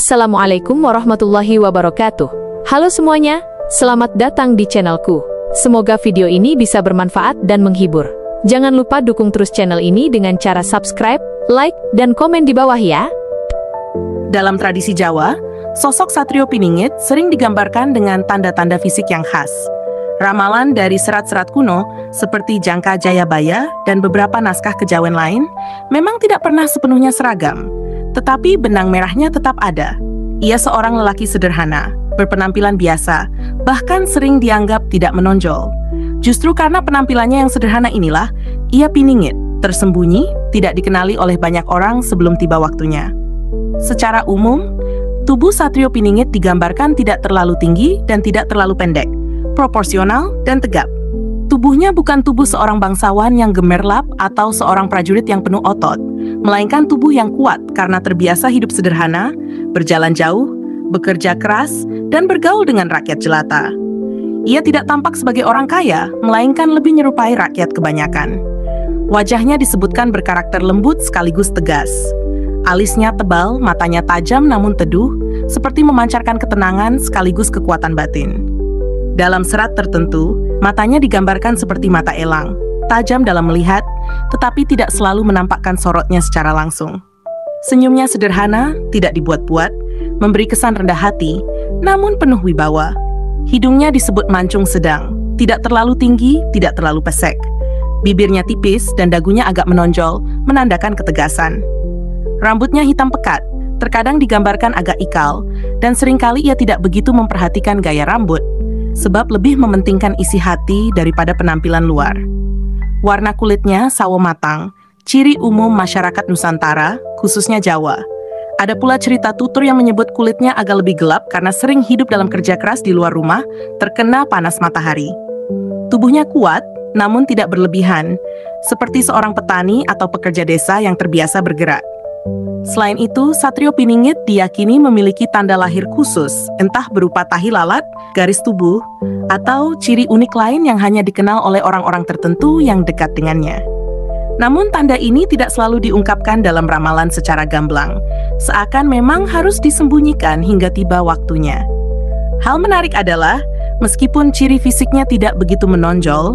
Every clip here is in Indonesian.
Assalamualaikum warahmatullahi wabarakatuh. Halo semuanya, selamat datang di channelku. Semoga video ini bisa bermanfaat dan menghibur. Jangan lupa dukung terus channel ini dengan cara subscribe, like, dan komen di bawah ya. Dalam tradisi Jawa, sosok Satrio Piningit sering digambarkan dengan tanda-tanda fisik yang khas. Ramalan dari serat-serat kuno seperti Jangka Jayabaya dan beberapa naskah kejawen lain memang tidak pernah sepenuhnya seragam. Tetapi benang merahnya tetap ada. Ia seorang lelaki sederhana, berpenampilan biasa, bahkan sering dianggap tidak menonjol. Justru karena penampilannya yang sederhana inilah, ia Piningit, tersembunyi, tidak dikenali oleh banyak orang sebelum tiba waktunya. Secara umum, tubuh Satrio Piningit digambarkan tidak terlalu tinggi dan tidak terlalu pendek, proporsional dan tegap. Tubuhnya bukan tubuh seorang bangsawan yang gemerlap atau seorang prajurit yang penuh otot, melainkan tubuh yang kuat karena terbiasa hidup sederhana, berjalan jauh, bekerja keras, dan bergaul dengan rakyat jelata. Ia tidak tampak sebagai orang kaya, melainkan lebih menyerupai rakyat kebanyakan. Wajahnya disebutkan berkarakter lembut sekaligus tegas. Alisnya tebal, matanya tajam namun teduh, seperti memancarkan ketenangan sekaligus kekuatan batin. Dalam serat tertentu, matanya digambarkan seperti mata elang, tajam dalam melihat, tetapi tidak selalu menampakkan sorotnya secara langsung. Senyumnya sederhana, tidak dibuat-buat, memberi kesan rendah hati, namun penuh wibawa. Hidungnya disebut mancung sedang, tidak terlalu tinggi, tidak terlalu pesek. Bibirnya tipis dan dagunya agak menonjol, menandakan ketegasan. Rambutnya hitam pekat, terkadang digambarkan agak ikal, dan seringkali ia tidak begitu memperhatikan gaya rambut, sebab lebih mementingkan isi hati daripada penampilan luar. Warna kulitnya sawo matang, ciri umum masyarakat Nusantara, khususnya Jawa. Ada pula cerita tutur yang menyebut kulitnya agak lebih gelap karena sering hidup dalam kerja keras di luar rumah, terkena panas matahari. Tubuhnya kuat, namun tidak berlebihan, seperti seorang petani atau pekerja desa yang terbiasa bergerak. Selain itu, Satrio Piningit diyakini memiliki tanda lahir khusus, entah berupa tahi lalat, garis tubuh, atau ciri unik lain yang hanya dikenal oleh orang-orang tertentu yang dekat dengannya. Namun tanda ini tidak selalu diungkapkan dalam ramalan secara gamblang, seakan memang harus disembunyikan hingga tiba waktunya. Hal menarik adalah, meskipun ciri fisiknya tidak begitu menonjol,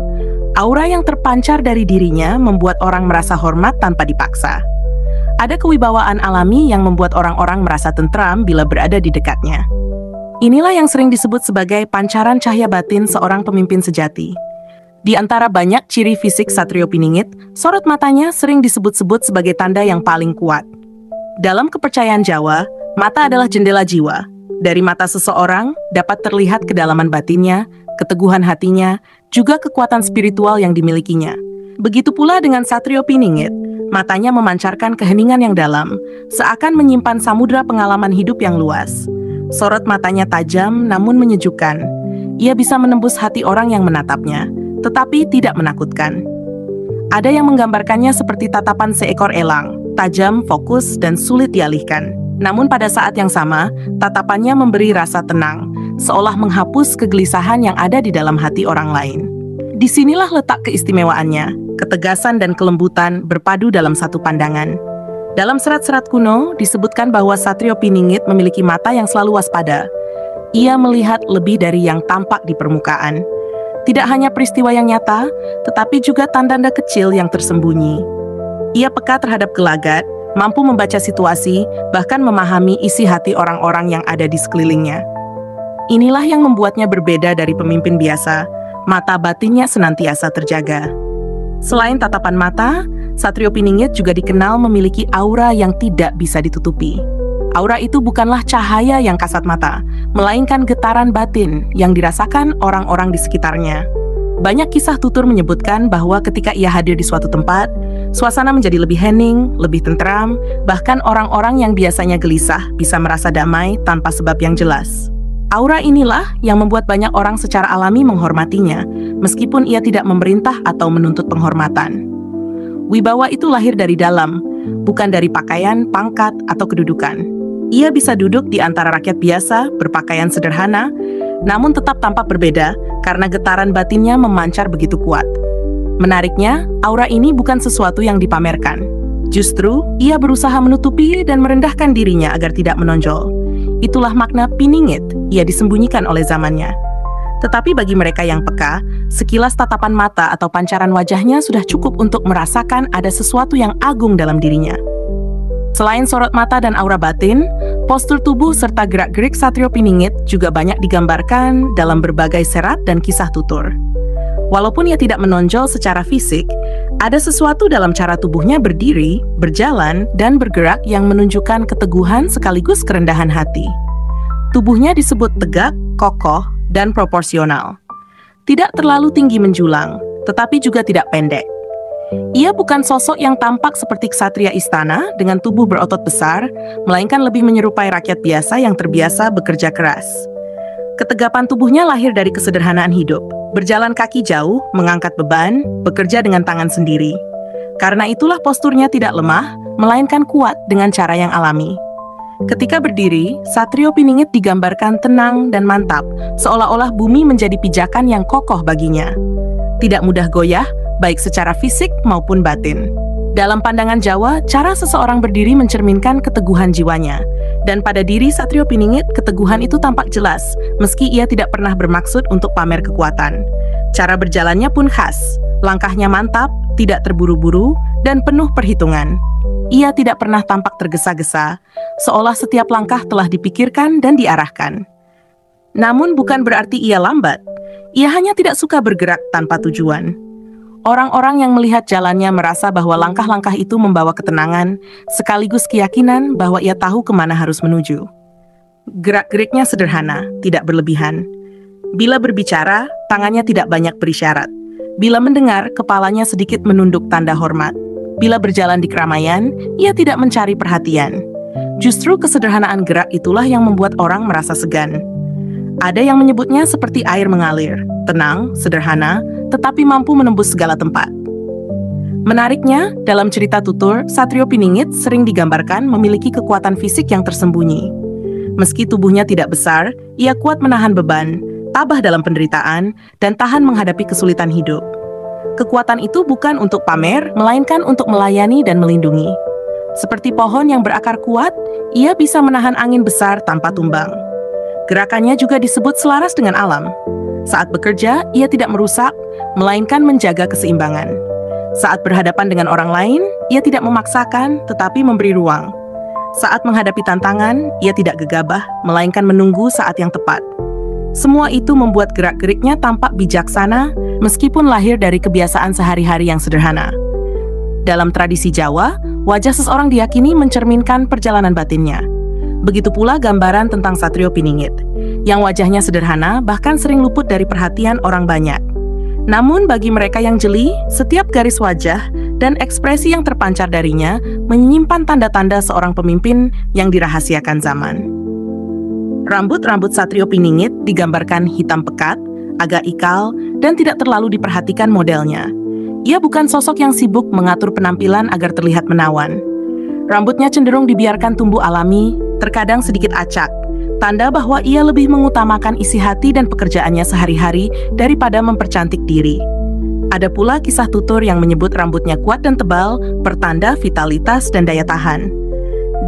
aura yang terpancar dari dirinya membuat orang merasa hormat tanpa dipaksa. Ada kewibawaan alami yang membuat orang-orang merasa tentram bila berada di dekatnya. Inilah yang sering disebut sebagai pancaran cahaya batin seorang pemimpin sejati. Di antara banyak ciri fisik Satrio Piningit, sorot matanya sering disebut-sebut sebagai tanda yang paling kuat. Dalam kepercayaan Jawa, mata adalah jendela jiwa. Dari mata seseorang dapat terlihat kedalaman batinnya, keteguhan hatinya, juga kekuatan spiritual yang dimilikinya. Begitu pula dengan Satrio Piningit. Matanya memancarkan keheningan yang dalam, seakan menyimpan samudera pengalaman hidup yang luas. Sorot matanya tajam namun menyejukkan. Ia bisa menembus hati orang yang menatapnya, tetapi tidak menakutkan. Ada yang menggambarkannya seperti tatapan seekor elang, tajam, fokus, dan sulit dialihkan. Namun pada saat yang sama, tatapannya memberi rasa tenang, seolah menghapus kegelisahan yang ada di dalam hati orang lain. Disinilah letak keistimewaannya. Ketegasan dan kelembutan berpadu dalam satu pandangan. Dalam serat-serat kuno disebutkan bahwa Satrio Piningit memiliki mata yang selalu waspada. Ia melihat lebih dari yang tampak di permukaan. Tidak hanya peristiwa yang nyata, tetapi juga tanda-tanda kecil yang tersembunyi. Ia peka terhadap gelagat, mampu membaca situasi, bahkan memahami isi hati orang-orang yang ada di sekelilingnya. Inilah yang membuatnya berbeda dari pemimpin biasa. Mata batinnya senantiasa terjaga. Selain tatapan mata, Satrio Piningit juga dikenal memiliki aura yang tidak bisa ditutupi. Aura itu bukanlah cahaya yang kasat mata, melainkan getaran batin yang dirasakan orang-orang di sekitarnya. Banyak kisah tutur menyebutkan bahwa ketika ia hadir di suatu tempat, suasana menjadi lebih hening, lebih tentram, bahkan orang-orang yang biasanya gelisah bisa merasa damai tanpa sebab yang jelas. Aura inilah yang membuat banyak orang secara alami menghormatinya, meskipun ia tidak memerintah atau menuntut penghormatan. Wibawa itu lahir dari dalam, bukan dari pakaian, pangkat, atau kedudukan. Ia bisa duduk di antara rakyat biasa, berpakaian sederhana, namun tetap tampak berbeda karena getaran batinnya memancar begitu kuat. Menariknya, aura ini bukan sesuatu yang dipamerkan. Justru, ia berusaha menutupi dan merendahkan dirinya agar tidak menonjol. itulah makna piningit, ia disembunyikan oleh zamannya. Tetapi bagi mereka yang peka, sekilas tatapan mata atau pancaran wajahnya sudah cukup untuk merasakan ada sesuatu yang agung dalam dirinya. Selain sorot mata dan aura batin, postur tubuh serta gerak-gerik Satrio Piningit juga banyak digambarkan dalam berbagai serat dan kisah tutur. Walaupun ia tidak menonjol secara fisik, ada sesuatu dalam cara tubuhnya berdiri, berjalan, dan bergerak yang menunjukkan keteguhan sekaligus kerendahan hati. Tubuhnya disebut tegak, kokoh, dan proporsional. Tidak terlalu tinggi menjulang, tetapi juga tidak pendek. Ia bukan sosok yang tampak seperti ksatria istana dengan tubuh berotot besar, melainkan lebih menyerupai rakyat biasa yang terbiasa bekerja keras. Ketegapan tubuhnya lahir dari kesederhanaan hidup, berjalan kaki jauh, mengangkat beban, bekerja dengan tangan sendiri. Karena itulah posturnya tidak lemah, melainkan kuat dengan cara yang alami. Ketika berdiri, Satrio Piningit digambarkan tenang dan mantap, seolah-olah bumi menjadi pijakan yang kokoh baginya. Tidak mudah goyah, baik secara fisik maupun batin. Dalam pandangan Jawa, cara seseorang berdiri mencerminkan keteguhan jiwanya. Dan pada diri Satrio Piningit, keteguhan itu tampak jelas, meski ia tidak pernah bermaksud untuk pamer kekuatan. Cara berjalannya pun khas, langkahnya mantap, tidak terburu-buru, dan penuh perhitungan. Ia tidak pernah tampak tergesa-gesa, seolah setiap langkah telah dipikirkan dan diarahkan. Namun bukan berarti ia lambat, ia hanya tidak suka bergerak tanpa tujuan. Orang-orang yang melihat jalannya merasa bahwa langkah-langkah itu membawa ketenangan, sekaligus keyakinan bahwa ia tahu kemana harus menuju. Gerak-geriknya sederhana, tidak berlebihan. Bila berbicara, tangannya tidak banyak berisyarat. Bila mendengar, kepalanya sedikit menunduk tanda hormat. Bila berjalan di keramaian, ia tidak mencari perhatian. Justru kesederhanaan gerak itulah yang membuat orang merasa segan. Ada yang menyebutnya seperti air mengalir, tenang, sederhana, tetapi mampu menembus segala tempat. Menariknya, dalam cerita tutur, Satrio Piningit sering digambarkan memiliki kekuatan fisik yang tersembunyi. Meski tubuhnya tidak besar, ia kuat menahan beban, tabah dalam penderitaan, dan tahan menghadapi kesulitan hidup. Kekuatan itu bukan untuk pamer, melainkan untuk melayani dan melindungi. Seperti pohon yang berakar kuat, ia bisa menahan angin besar tanpa tumbang. Gerakannya juga disebut selaras dengan alam. Saat bekerja, ia tidak merusak, melainkan menjaga keseimbangan. Saat berhadapan dengan orang lain, ia tidak memaksakan, tetapi memberi ruang. Saat menghadapi tantangan, ia tidak gegabah, melainkan menunggu saat yang tepat. Semua itu membuat gerak-geriknya tampak bijaksana, meskipun lahir dari kebiasaan sehari-hari yang sederhana. Dalam tradisi Jawa, wajah seseorang diyakini mencerminkan perjalanan batinnya. Begitu pula gambaran tentang Satrio Piningit, yang wajahnya sederhana bahkan sering luput dari perhatian orang banyak. Namun bagi mereka yang jeli, setiap garis wajah dan ekspresi yang terpancar darinya menyimpan tanda-tanda seorang pemimpin yang dirahasiakan zaman. Rambut-rambut Satrio Piningit digambarkan hitam pekat, agak ikal, dan tidak terlalu diperhatikan modelnya. Ia bukan sosok yang sibuk mengatur penampilan agar terlihat menawan. Rambutnya cenderung dibiarkan tumbuh alami, terkadang sedikit acak, tanda bahwa ia lebih mengutamakan isi hati dan pekerjaannya sehari-hari daripada mempercantik diri. Ada pula kisah tutur yang menyebut rambutnya kuat dan tebal, pertanda vitalitas dan daya tahan.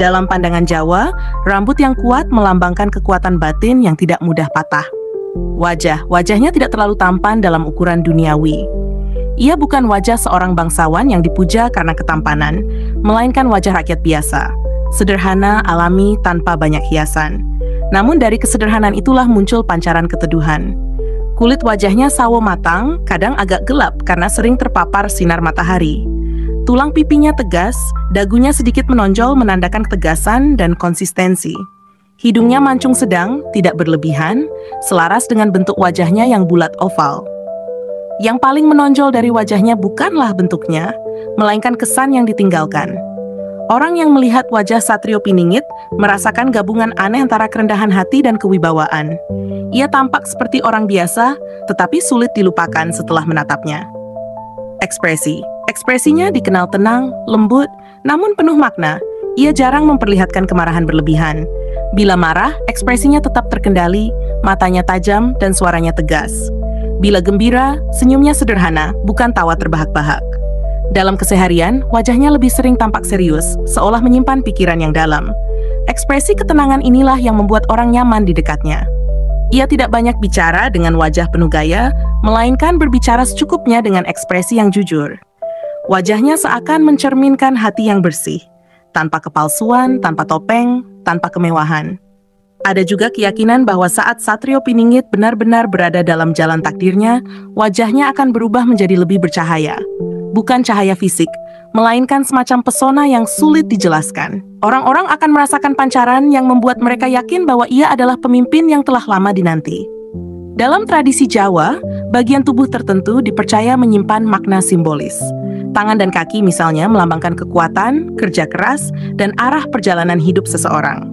Dalam pandangan Jawa, rambut yang kuat melambangkan kekuatan batin yang tidak mudah patah. Wajahnya tidak terlalu tampan dalam ukuran duniawi. Ia bukan wajah seorang bangsawan yang dipuja karena ketampanan, melainkan wajah rakyat biasa, sederhana, alami, tanpa banyak hiasan. Namun dari kesederhanaan itulah muncul pancaran keteduhan. Kulit wajahnya sawo matang, kadang agak gelap karena sering terpapar sinar matahari. Tulang pipinya tegas, dagunya sedikit menonjol menandakan ketegasan dan konsistensi. Hidungnya mancung sedang, tidak berlebihan, selaras dengan bentuk wajahnya yang bulat oval. Yang paling menonjol dari wajahnya bukanlah bentuknya, melainkan kesan yang ditinggalkan. Orang yang melihat wajah Satrio Piningit merasakan gabungan aneh antara kerendahan hati dan kewibawaan. Ia tampak seperti orang biasa, tetapi sulit dilupakan setelah menatapnya. Ekspresinya dikenal tenang, lembut, namun penuh makna. Ia jarang memperlihatkan kemarahan berlebihan. Bila marah, ekspresinya tetap terkendali, matanya tajam dan suaranya tegas. Bila gembira, senyumnya sederhana, bukan tawa terbahak-bahak. Dalam keseharian, wajahnya lebih sering tampak serius, seolah menyimpan pikiran yang dalam. Ekspresi ketenangan inilah yang membuat orang nyaman di dekatnya. Ia tidak banyak bicara dengan wajah penuh gaya, melainkan berbicara secukupnya dengan ekspresi yang jujur. Wajahnya seakan mencerminkan hati yang bersih, tanpa kepalsuan, tanpa topeng, tanpa kemewahan. Ada juga keyakinan bahwa saat Satrio Piningit benar-benar berada dalam jalan takdirnya, wajahnya akan berubah menjadi lebih bercahaya. Bukan cahaya fisik, melainkan semacam pesona yang sulit dijelaskan. Orang-orang akan merasakan pancaran yang membuat mereka yakin bahwa ia adalah pemimpin yang telah lama dinanti. Dalam tradisi Jawa, bagian tubuh tertentu dipercaya menyimpan makna simbolis. Tangan dan kaki misalnya melambangkan kekuatan, kerja keras, dan arah perjalanan hidup seseorang.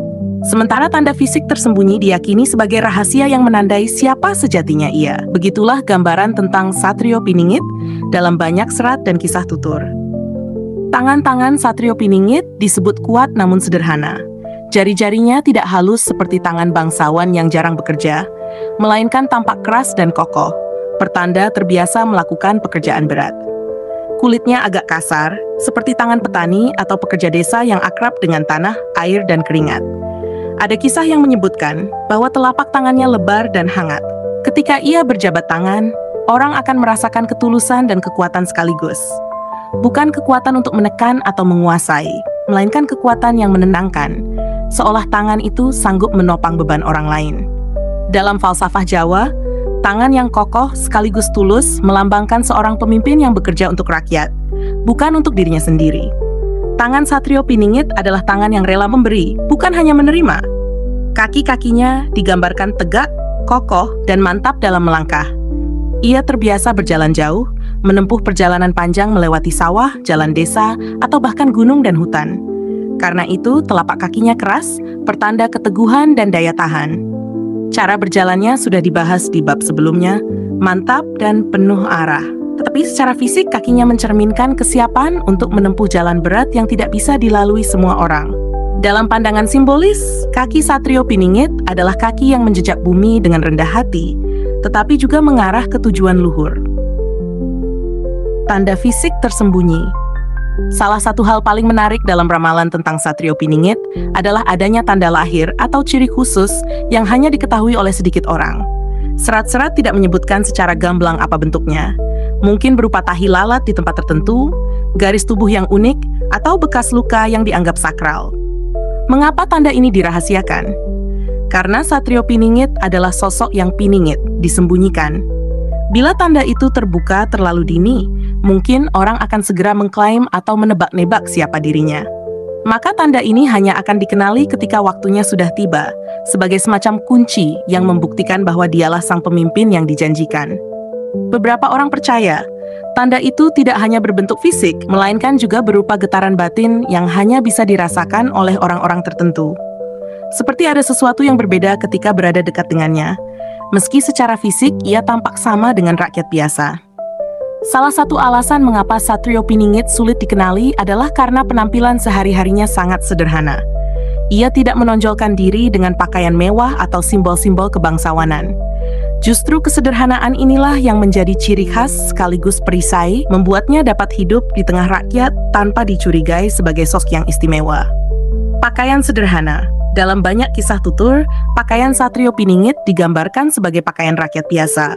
Sementara tanda fisik tersembunyi diyakini sebagai rahasia yang menandai siapa sejatinya ia. Begitulah gambaran tentang Satrio Piningit dalam banyak serat dan kisah tutur. Tangan-tangan Satrio Piningit disebut kuat namun sederhana. Jari-jarinya tidak halus seperti tangan bangsawan yang jarang bekerja, melainkan tampak keras dan kokoh, pertanda terbiasa melakukan pekerjaan berat. Kulitnya agak kasar, seperti tangan petani atau pekerja desa yang akrab dengan tanah, air, dan keringat. Ada kisah yang menyebutkan bahwa telapak tangannya lebar dan hangat. Ketika ia berjabat tangan, orang akan merasakan ketulusan dan kekuatan sekaligus. Bukan kekuatan untuk menekan atau menguasai, melainkan kekuatan yang menenangkan, seolah tangan itu sanggup menopang beban orang lain. Dalam falsafah Jawa, tangan yang kokoh sekaligus tulus melambangkan seorang pemimpin yang bekerja untuk rakyat, bukan untuk dirinya sendiri. Tangan Satrio Piningit adalah tangan yang rela memberi, bukan hanya menerima. Kaki-kakinya digambarkan tegak, kokoh, dan mantap dalam melangkah. Ia terbiasa berjalan jauh, menempuh perjalanan panjang melewati sawah, jalan desa, atau bahkan gunung dan hutan. Karena itu, telapak kakinya keras, pertanda keteguhan dan daya tahan. Cara berjalannya sudah dibahas di bab sebelumnya, mantap dan penuh arah. Tetapi secara fisik kakinya mencerminkan kesiapan untuk menempuh jalan berat yang tidak bisa dilalui semua orang. Dalam pandangan simbolis, kaki Satrio Piningit adalah kaki yang menjejak bumi dengan rendah hati, tetapi juga mengarah ke tujuan luhur. Tanda fisik tersembunyi. Salah satu hal paling menarik dalam ramalan tentang Satrio Piningit adalah adanya tanda lahir atau ciri khusus yang hanya diketahui oleh sedikit orang. Serat-serat tidak menyebutkan secara gamblang apa bentuknya. Mungkin berupa tahi lalat di tempat tertentu, garis tubuh yang unik, atau bekas luka yang dianggap sakral. Mengapa tanda ini dirahasiakan? Karena Satrio Piningit adalah sosok yang piningit, disembunyikan. Bila tanda itu terbuka terlalu dini, mungkin orang akan segera mengklaim atau menebak-nebak siapa dirinya. Maka tanda ini hanya akan dikenali ketika waktunya sudah tiba, sebagai semacam kunci yang membuktikan bahwa dialah sang pemimpin yang dijanjikan. Beberapa orang percaya, tanda itu tidak hanya berbentuk fisik, melainkan juga berupa getaran batin yang hanya bisa dirasakan oleh orang-orang tertentu. Seperti ada sesuatu yang berbeda ketika berada dekat dengannya, meski secara fisik ia tampak sama dengan rakyat biasa. Salah satu alasan mengapa Satrio Piningit sulit dikenali adalah karena penampilan sehari-harinya sangat sederhana. Ia tidak menonjolkan diri dengan pakaian mewah atau simbol-simbol kebangsawanan. Justru kesederhanaan inilah yang menjadi ciri khas sekaligus perisai, membuatnya dapat hidup di tengah rakyat tanpa dicurigai sebagai sosok yang istimewa. Pakaian sederhana. Dalam banyak kisah tutur, pakaian Satrio Piningit digambarkan sebagai pakaian rakyat biasa.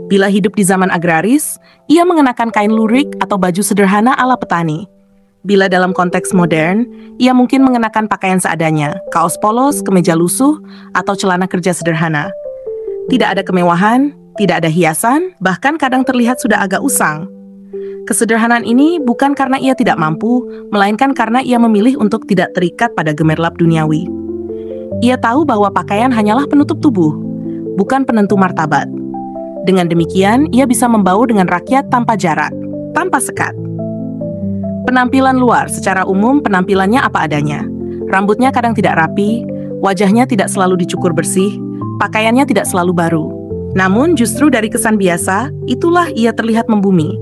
Bila hidup di zaman agraris, ia mengenakan kain lurik atau baju sederhana ala petani. Bila dalam konteks modern, ia mungkin mengenakan pakaian seadanya, kaos polos, kemeja lusuh, atau celana kerja sederhana. Tidak ada kemewahan, tidak ada hiasan, bahkan kadang terlihat sudah agak usang. Kesederhanaan ini bukan karena ia tidak mampu, melainkan karena ia memilih untuk tidak terikat pada gemerlap duniawi. Ia tahu bahwa pakaian hanyalah penutup tubuh, bukan penentu martabat. Dengan demikian, ia bisa membaur dengan rakyat tanpa jarak, tanpa sekat. Penampilan luar, secara umum penampilannya apa adanya. Rambutnya kadang tidak rapi, wajahnya tidak selalu dicukur bersih, pakaiannya tidak selalu baru. Namun justru dari kesan biasa, itulah ia terlihat membumi.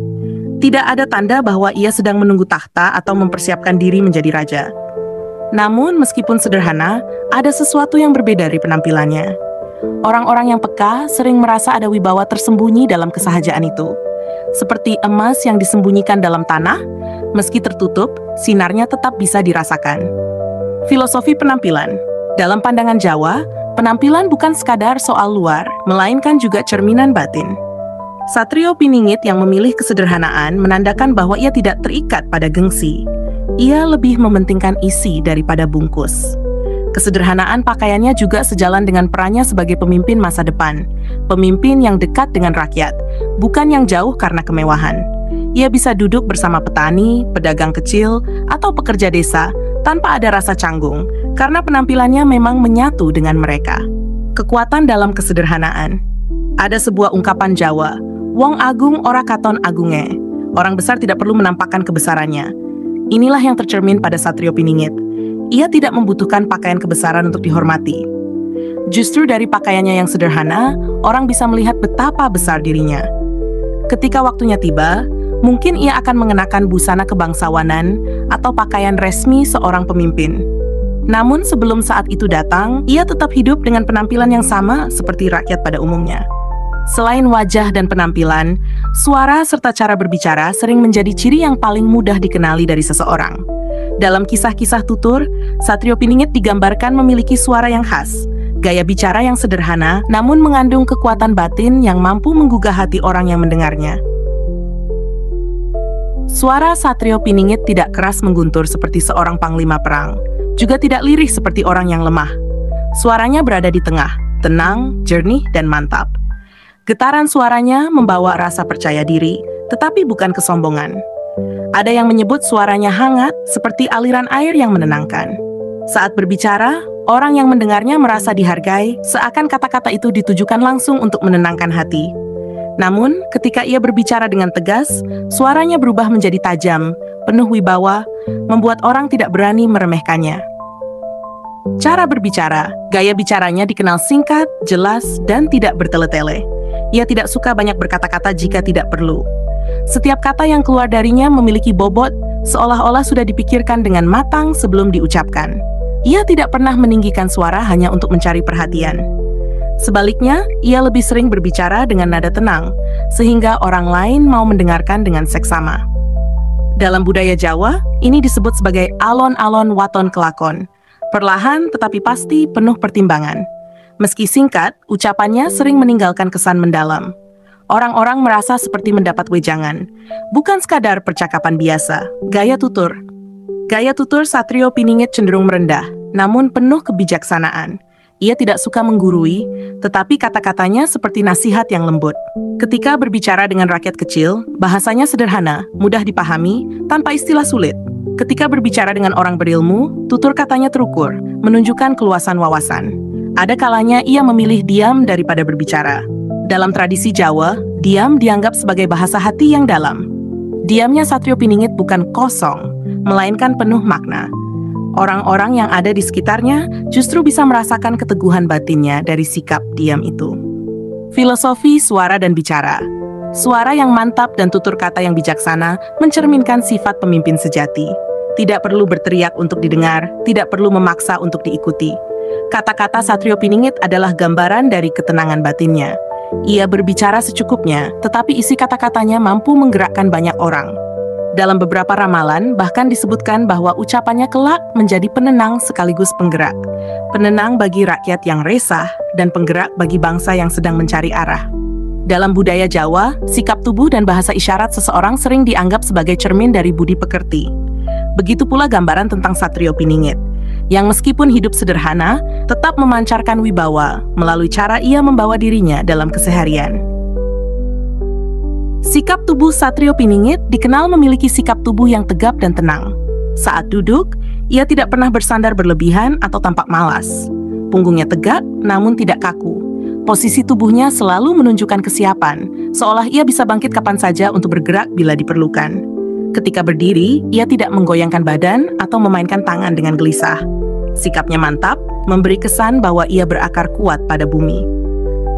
Tidak ada tanda bahwa ia sedang menunggu tahta atau mempersiapkan diri menjadi raja. Namun meskipun sederhana, ada sesuatu yang berbeda dari penampilannya. Orang-orang yang peka sering merasa ada wibawa tersembunyi dalam kesahajaan itu. Seperti emas yang disembunyikan dalam tanah, meski tertutup, sinarnya tetap bisa dirasakan. Filosofi penampilan. Dalam pandangan Jawa, penampilan bukan sekadar soal luar, melainkan juga cerminan batin. Satrio Piningit yang memilih kesederhanaan menandakan bahwa ia tidak terikat pada gengsi. Ia lebih mementingkan isi daripada bungkus. Kesederhanaan pakaiannya juga sejalan dengan perannya sebagai pemimpin masa depan. Pemimpin yang dekat dengan rakyat, bukan yang jauh karena kemewahan. Ia bisa duduk bersama petani, pedagang kecil, atau pekerja desa tanpa ada rasa canggung, karena penampilannya memang menyatu dengan mereka. Kekuatan dalam kesederhanaan. Ada sebuah ungkapan Jawa, "Wong agung ora katon agunge." Orang besar tidak perlu menampakkan kebesarannya. Inilah yang tercermin pada Satrio Piningit. Ia tidak membutuhkan pakaian kebesaran untuk dihormati. Justru dari pakaiannya yang sederhana, orang bisa melihat betapa besar dirinya. Ketika waktunya tiba, mungkin ia akan mengenakan busana kebangsawanan atau pakaian resmi seorang pemimpin. Namun sebelum saat itu datang, ia tetap hidup dengan penampilan yang sama seperti rakyat pada umumnya. Selain wajah dan penampilan, suara serta cara berbicara sering menjadi ciri yang paling mudah dikenali dari seseorang. Dalam kisah-kisah tutur, Satrio Piningit digambarkan memiliki suara yang khas, gaya bicara yang sederhana, namun mengandung kekuatan batin yang mampu menggugah hati orang yang mendengarnya. Suara Satrio Piningit tidak keras mengguntur seperti seorang panglima perang, juga tidak lirih seperti orang yang lemah. Suaranya berada di tengah, tenang, jernih, dan mantap. Getaran suaranya membawa rasa percaya diri, tetapi bukan kesombongan. Ada yang menyebut suaranya hangat, seperti aliran air yang menenangkan. Saat berbicara, orang yang mendengarnya merasa dihargai, seakan kata-kata itu ditujukan langsung untuk menenangkan hati. Namun, ketika ia berbicara dengan tegas, suaranya berubah menjadi tajam, penuh wibawa, membuat orang tidak berani meremehkannya. Cara berbicara, gaya bicaranya dikenal singkat, jelas, dan tidak bertele-tele. Ia tidak suka banyak berkata-kata jika tidak perlu. Setiap kata yang keluar darinya memiliki bobot, seolah-olah sudah dipikirkan dengan matang sebelum diucapkan. Ia tidak pernah meninggikan suara hanya untuk mencari perhatian. Sebaliknya, ia lebih sering berbicara dengan nada tenang, sehingga orang lain mau mendengarkan dengan seksama. Dalam budaya Jawa, ini disebut sebagai alon-alon waton kelakon. Perlahan tetapi pasti penuh pertimbangan. Meski singkat, ucapannya sering meninggalkan kesan mendalam. Orang-orang merasa seperti mendapat wejangan. Bukan sekadar percakapan biasa, gaya tutur. Gaya tutur Satrio Piningit cenderung merendah, namun penuh kebijaksanaan. Ia tidak suka menggurui, tetapi kata-katanya seperti nasihat yang lembut. Ketika berbicara dengan rakyat kecil, bahasanya sederhana, mudah dipahami, tanpa istilah sulit. Ketika berbicara dengan orang berilmu, tutur katanya terukur, menunjukkan keluasan wawasan. Ada kalanya ia memilih diam daripada berbicara. Dalam tradisi Jawa, diam dianggap sebagai bahasa hati yang dalam. Diamnya Satrio Piningit bukan kosong, melainkan penuh makna. Orang-orang yang ada di sekitarnya justru bisa merasakan keteguhan batinnya dari sikap diam itu. Filosofi suara dan bicara. Suara yang mantap dan tutur kata yang bijaksana mencerminkan sifat pemimpin sejati. Tidak perlu berteriak untuk didengar, tidak perlu memaksa untuk diikuti. Kata-kata Satrio Piningit adalah gambaran dari ketenangan batinnya. Ia berbicara secukupnya, tetapi isi kata-katanya mampu menggerakkan banyak orang. Dalam beberapa ramalan, bahkan disebutkan bahwa ucapannya kelak menjadi penenang sekaligus penggerak. Penenang bagi rakyat yang resah, dan penggerak bagi bangsa yang sedang mencari arah. Dalam budaya Jawa, sikap tubuh dan bahasa isyarat seseorang sering dianggap sebagai cermin dari budi pekerti. Begitu pula gambaran tentang Satrio Piningit, yang meskipun hidup sederhana, tetap memancarkan wibawa melalui cara ia membawa dirinya dalam keseharian. Sikap tubuh Satrio Piningit dikenal memiliki sikap tubuh yang tegap dan tenang. Saat duduk, ia tidak pernah bersandar berlebihan atau tampak malas. Punggungnya tegak, namun tidak kaku. Posisi tubuhnya selalu menunjukkan kesiapan, seolah ia bisa bangkit kapan saja untuk bergerak bila diperlukan. Ketika berdiri, ia tidak menggoyangkan badan atau memainkan tangan dengan gelisah. Sikapnya mantap, memberi kesan bahwa ia berakar kuat pada bumi.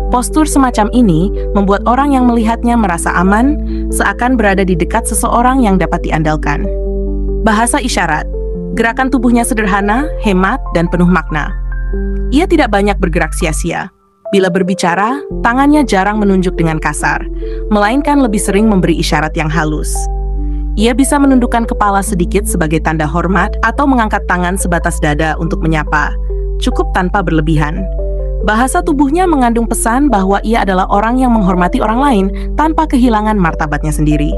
Postur semacam ini membuat orang yang melihatnya merasa aman, seakan berada di dekat seseorang yang dapat diandalkan. Bahasa isyarat. Gerakan tubuhnya sederhana, hemat, dan penuh makna. Ia tidak banyak bergerak sia-sia. Bila berbicara, tangannya jarang menunjuk dengan kasar, melainkan lebih sering memberi isyarat yang halus. Ia bisa menundukkan kepala sedikit sebagai tanda hormat atau mengangkat tangan sebatas dada untuk menyapa, cukup tanpa berlebihan. Bahasa tubuhnya mengandung pesan bahwa ia adalah orang yang menghormati orang lain tanpa kehilangan martabatnya sendiri.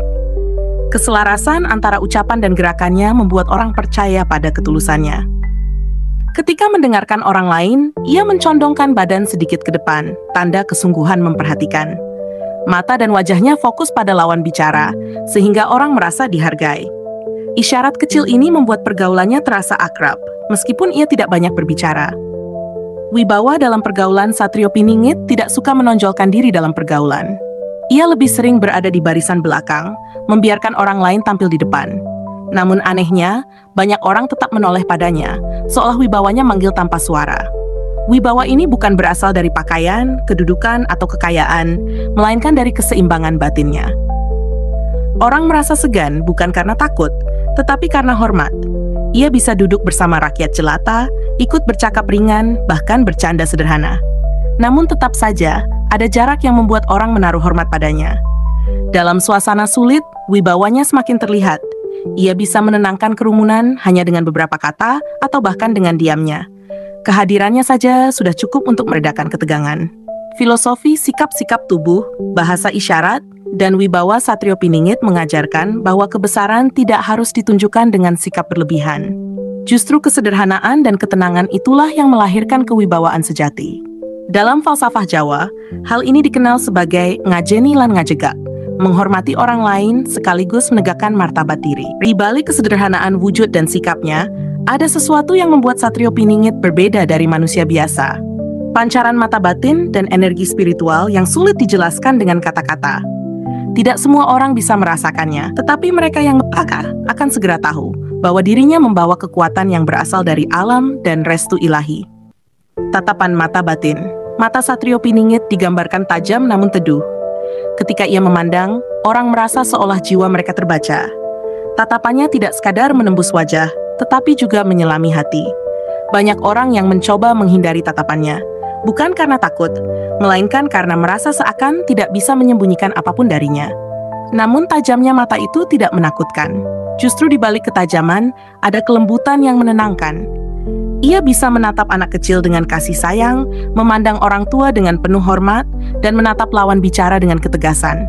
Keselarasan antara ucapan dan gerakannya membuat orang percaya pada ketulusannya. Ketika mendengarkan orang lain, ia mencondongkan badan sedikit ke depan, tanda kesungguhan memperhatikan. Mata dan wajahnya fokus pada lawan bicara, sehingga orang merasa dihargai. Isyarat kecil ini membuat pergaulannya terasa akrab, meskipun ia tidak banyak berbicara. Wibawa dalam pergaulan Satrio Piningit tidak suka menonjolkan diri dalam pergaulan. Ia lebih sering berada di barisan belakang, membiarkan orang lain tampil di depan. Namun anehnya, banyak orang tetap menoleh padanya, seolah wibawanya manggil tanpa suara. Wibawa ini bukan berasal dari pakaian, kedudukan, atau kekayaan, melainkan dari keseimbangan batinnya. Orang merasa segan bukan karena takut, tetapi karena hormat. Ia bisa duduk bersama rakyat jelata, ikut bercakap ringan, bahkan bercanda sederhana. Namun tetap saja, ada jarak yang membuat orang menaruh hormat padanya. Dalam suasana sulit, wibawanya semakin terlihat. Ia bisa menenangkan kerumunan hanya dengan beberapa kata atau bahkan dengan diamnya. Kehadirannya saja sudah cukup untuk meredakan ketegangan. Filosofi sikap-sikap tubuh, bahasa isyarat, dan wibawa Satrio Piningit mengajarkan bahwa kebesaran tidak harus ditunjukkan dengan sikap berlebihan. Justru kesederhanaan dan ketenangan itulah yang melahirkan kewibawaan sejati. Dalam falsafah Jawa, hal ini dikenal sebagai ngajeni lan ngajegak, menghormati orang lain sekaligus menegakkan martabat diri. Di balik kesederhanaan wujud dan sikapnya, ada sesuatu yang membuat Satrio Piningit berbeda dari manusia biasa. Pancaran mata batin dan energi spiritual yang sulit dijelaskan dengan kata-kata. Tidak semua orang bisa merasakannya, tetapi mereka yang peka akan segera tahu bahwa dirinya membawa kekuatan yang berasal dari alam dan restu ilahi. Tatapan mata batin. Mata Satrio Piningit digambarkan tajam namun teduh. Ketika ia memandang, orang merasa seolah jiwa mereka terbaca. Tatapannya tidak sekadar menembus wajah, tetapi juga menyelami hati. Banyak orang yang mencoba menghindari tatapannya, bukan karena takut, melainkan karena merasa seakan tidak bisa menyembunyikan apapun darinya. Namun tajamnya mata itu tidak menakutkan. Justru di balik ketajaman, ada kelembutan yang menenangkan. Ia bisa menatap anak kecil dengan kasih sayang, memandang orang tua dengan penuh hormat, dan menatap lawan bicara dengan ketegasan.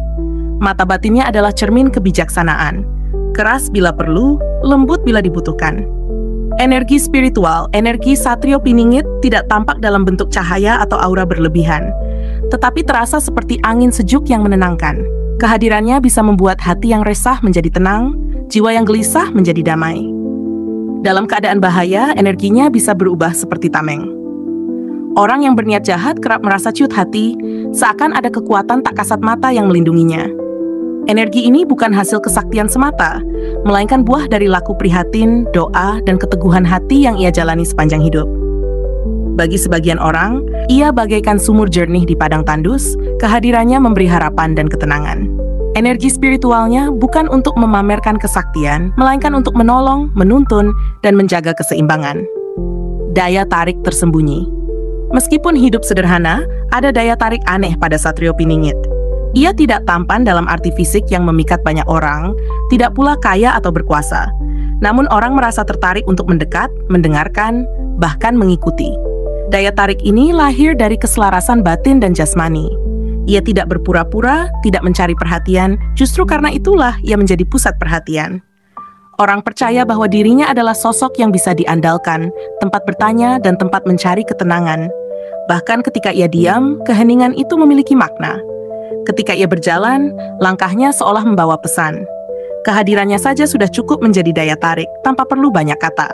Mata batinnya adalah cermin kebijaksanaan. Keras bila perlu, lembut bila dibutuhkan. Energi spiritual, energi Satrio Piningit tidak tampak dalam bentuk cahaya atau aura berlebihan, tetapi terasa seperti angin sejuk yang menenangkan. Kehadirannya bisa membuat hati yang resah menjadi tenang, jiwa yang gelisah menjadi damai. Dalam keadaan bahaya, energinya bisa berubah seperti tameng. Orang yang berniat jahat kerap merasa ciut hati, seakan ada kekuatan tak kasat mata yang melindunginya. Energi ini bukan hasil kesaktian semata, melainkan buah dari laku prihatin, doa, dan keteguhan hati yang ia jalani sepanjang hidup. Bagi sebagian orang, ia bagaikan sumur jernih di padang tandus, kehadirannya memberi harapan dan ketenangan. Energi spiritualnya bukan untuk memamerkan kesaktian, melainkan untuk menolong, menuntun, dan menjaga keseimbangan. Daya tarik tersembunyi. Meskipun hidup sederhana, ada daya tarik aneh pada Satrio Piningit. Ia tidak tampan dalam arti fisik yang memikat banyak orang, tidak pula kaya atau berkuasa. Namun orang merasa tertarik untuk mendekat, mendengarkan, bahkan mengikuti. Daya tarik ini lahir dari keselarasan batin dan jasmani. Ia tidak berpura-pura, tidak mencari perhatian, justru karena itulah ia menjadi pusat perhatian. Orang percaya bahwa dirinya adalah sosok yang bisa diandalkan, tempat bertanya dan tempat mencari ketenangan. Bahkan ketika ia diam, keheningan itu memiliki makna. Ketika ia berjalan, langkahnya seolah membawa pesan. Kehadirannya saja sudah cukup menjadi daya tarik, tanpa perlu banyak kata.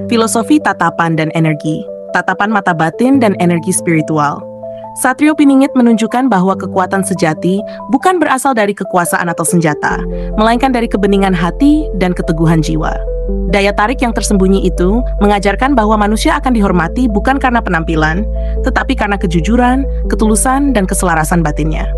Filosofi tatapan dan energi, tatapan mata batin dan energi spiritual. Satrio Piningit menunjukkan bahwa kekuatan sejati bukan berasal dari kekuasaan atau senjata, melainkan dari kebeningan hati dan keteguhan jiwa. Daya tarik yang tersembunyi itu mengajarkan bahwa manusia akan dihormati bukan karena penampilan, tetapi karena kejujuran, ketulusan, dan keselarasan batinnya.